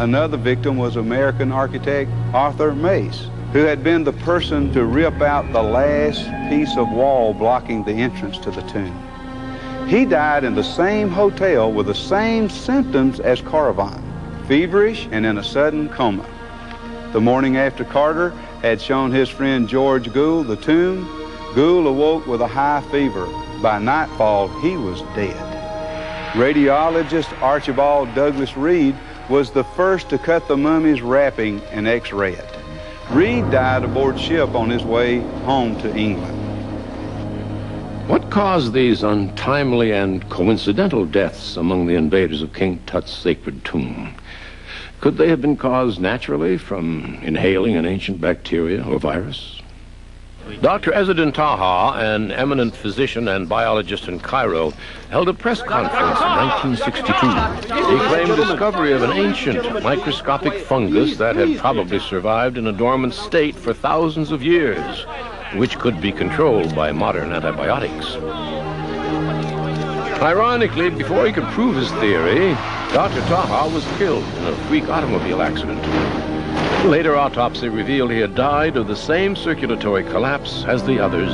Another victim was American architect Arthur Mace, who had been the person to rip out the last piece of wall blocking the entrance to the tomb. He died in the same hotel with the same symptoms as Caravan, feverish and in a sudden coma. The morning after Carter had shown his friend George Gould the tomb, Gould awoke with a high fever. By nightfall, he was dead. Radiologist Archibald Douglas Reed was the first to cut the mummy's wrapping and x-ray it. Reed died aboard ship on his way home to England. What caused these untimely and coincidental deaths among the invaders of King Tut's sacred tomb? Could they have been caused naturally from inhaling an ancient bacteria or virus? Dr. Ezzeddin Taha, an eminent physician and biologist in Cairo, held a press conference in 1962. He claimed discovery of an ancient microscopic fungus that had probably survived in a dormant state for thousands of years, which could be controlled by modern antibiotics. Ironically, before he could prove his theory, Dr. Taha was killed in a freak automobile accident. Later autopsy revealed he had died of the same circulatory collapse as the others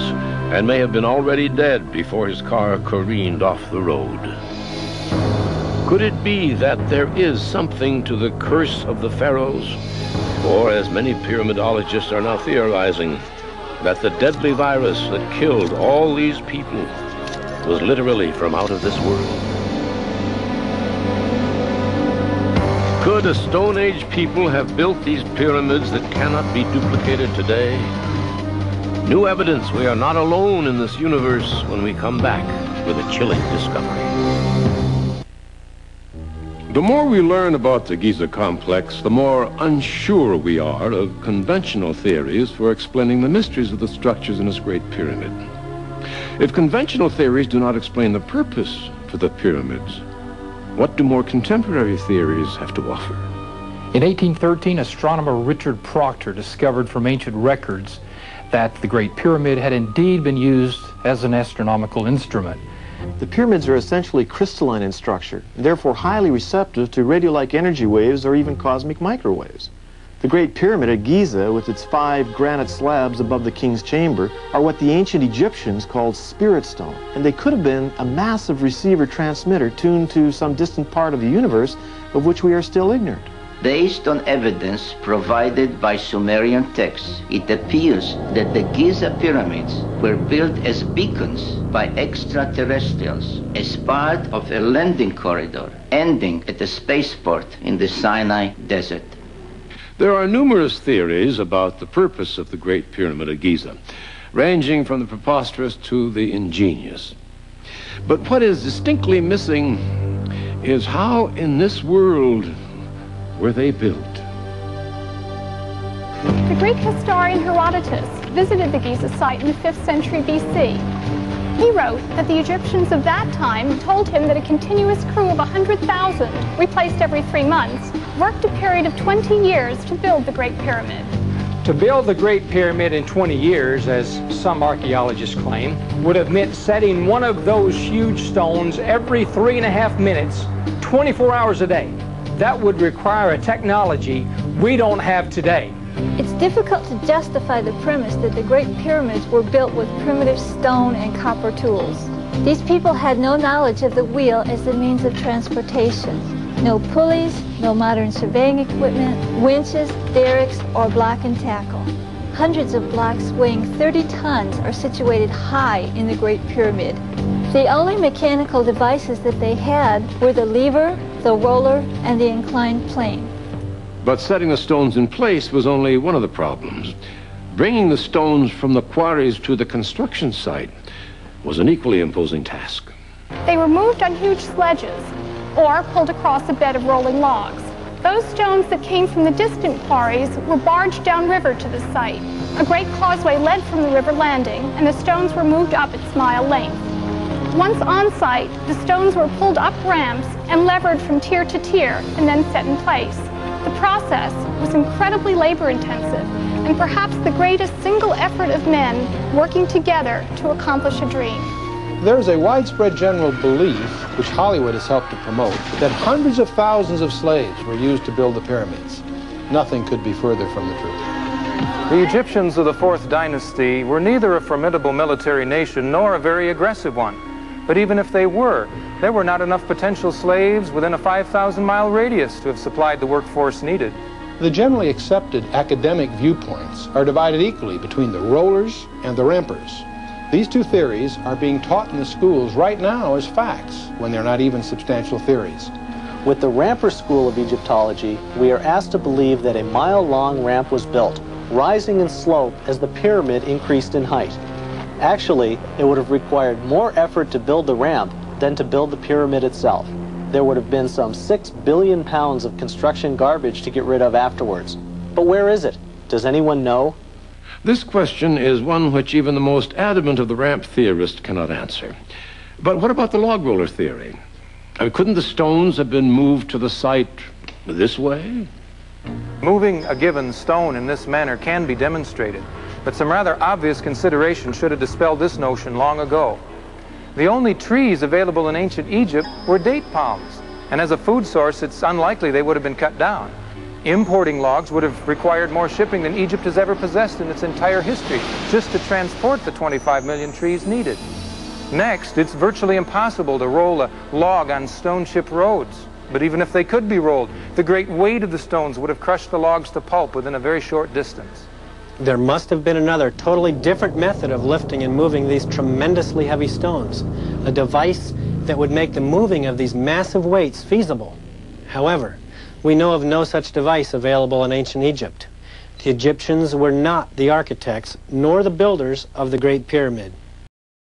and may have been already dead before his car careened off the road. Could it be that there is something to the curse of the pharaohs? Or, as many pyramidologists are now theorizing, that the deadly virus that killed all these people was literally from out of this world? Could a Stone Age people have built these pyramids that cannot be duplicated today? New evidence we are not alone in this universe when we come back with a chilling discovery. The more we learn about the Giza complex, the more unsure we are of conventional theories for explaining the mysteries of the structures in this great pyramid. If conventional theories do not explain the purpose for the pyramids, what do more contemporary theories have to offer? In 1813, astronomer Richard Proctor discovered from ancient records that the Great Pyramid had indeed been used as an astronomical instrument. The pyramids are essentially crystalline in structure, and therefore highly receptive to radio-like energy waves or even cosmic microwaves. The Great Pyramid at Giza, with its 5 granite slabs above the king's chamber, are what the ancient Egyptians called spirit stone, and they could have been a massive receiver-transmitter tuned to some distant part of the universe of which we are still ignorant. Based on evidence provided by Sumerian texts, it appears that the Giza pyramids were built as beacons by extraterrestrials as part of a landing corridor ending at a spaceport in the Sinai Desert. There are numerous theories about the purpose of the Great Pyramid of Giza, ranging from the preposterous to the ingenious. But what is distinctly missing is how in this world were they built? The Greek historian Herodotus visited the Giza site in the 5th century BC. He wrote that the Egyptians of that time told him that a continuous crew of 100,000, replaced every 3 months, worked a period of 20 years to build the Great Pyramid. To build the Great Pyramid in 20 years, as some archaeologists claim, would have meant setting one of those huge stones every 3.5 minutes, 24 hours a day. That would require a technology we don't have today. It's difficult to justify the premise that the Great Pyramids were built with primitive stone and copper tools. These people had no knowledge of the wheel as the means of transportation. No pulleys, no modern surveying equipment, winches, derricks, or block and tackle. Hundreds of blocks weighing 30 tons are situated high in the Great Pyramid. The only mechanical devices that they had were the lever, the roller, and the inclined plane. But setting the stones in place was only one of the problems. Bringing the stones from the quarries to the construction site was an equally imposing task. They were moved on huge sledges or pulled across a bed of rolling logs. Those stones that came from the distant quarries were barged downriver to the site. A great causeway led from the river landing, and the stones were moved up its mile length. Once on site, the stones were pulled up ramps and levered from tier to tier and then set in place. The process was incredibly labor-intensive and perhaps the greatest single effort of men working together to accomplish a dream. There is a widespread general belief, which Hollywood has helped to promote, that hundreds of thousands of slaves were used to build the pyramids. Nothing could be further from the truth. The Egyptians of the 4th dynasty were neither a formidable military nation nor a very aggressive one. But even if they were, there were not enough potential slaves within a 5,000-mile radius to have supplied the workforce needed. The generally accepted academic viewpoints are divided equally between the rollers and the rampers. These two theories are being taught in the schools right now as facts, when they're not even substantial theories. With the Ramper School of Egyptology, we are asked to believe that a mile-long ramp was built, rising in slope as the pyramid increased in height. Actually, it would have required more effort to build the ramp than to build the pyramid itself. There would have been some 6 billion pounds of construction garbage to get rid of afterwards. But where is it? Does anyone know? This question is one which even the most adamant of the ramp theorists cannot answer. But what about the log roller theory? Couldn't the stones have been moved to the site this way? Moving a given stone in this manner can be demonstrated, but some rather obvious consideration should have dispelled this notion long ago. The only trees available in ancient Egypt were date palms, and as a food source, it's unlikely they would have been cut down. Importing logs would have required more shipping than Egypt has ever possessed in its entire history, just to transport the 25 million trees needed. Next, it's virtually impossible to roll a log on stone chip roads. But even if they could be rolled, the great weight of the stones would have crushed the logs to pulp within a very short distance. There must have been another totally different method of lifting and moving these tremendously heavy stones, a device that would make the moving of these massive weights feasible. However, we know of no such device available in ancient Egypt. The Egyptians were not the architects nor the builders of the Great Pyramid.